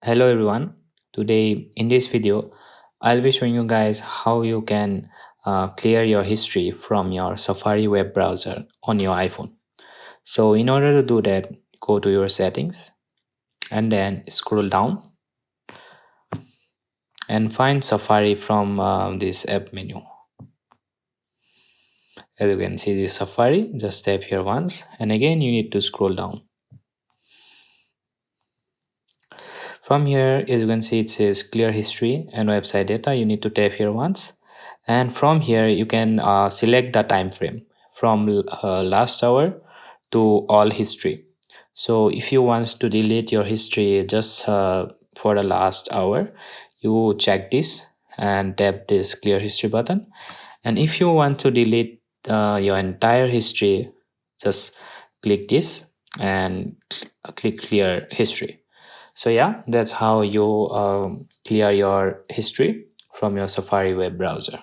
Hello everyone. Today in this video, I'll be showing you guys how you can clear your history from your Safari web browser on your iPhone. So in order to do that, go to your settings and then scroll down and find Safari from this app menu. As you can see this Safari, just tap here once and again you need to scroll down. From here, as you can see, it says clear history and website data. You need to tap here once, and from here you can select the time frame from last hour to all history. So if you want to delete your history just for the last hour, you check this and tap this clear history button. And if you want to delete your entire history, just click this and click clear history. So yeah, that's how you clear your history from your Safari web browser.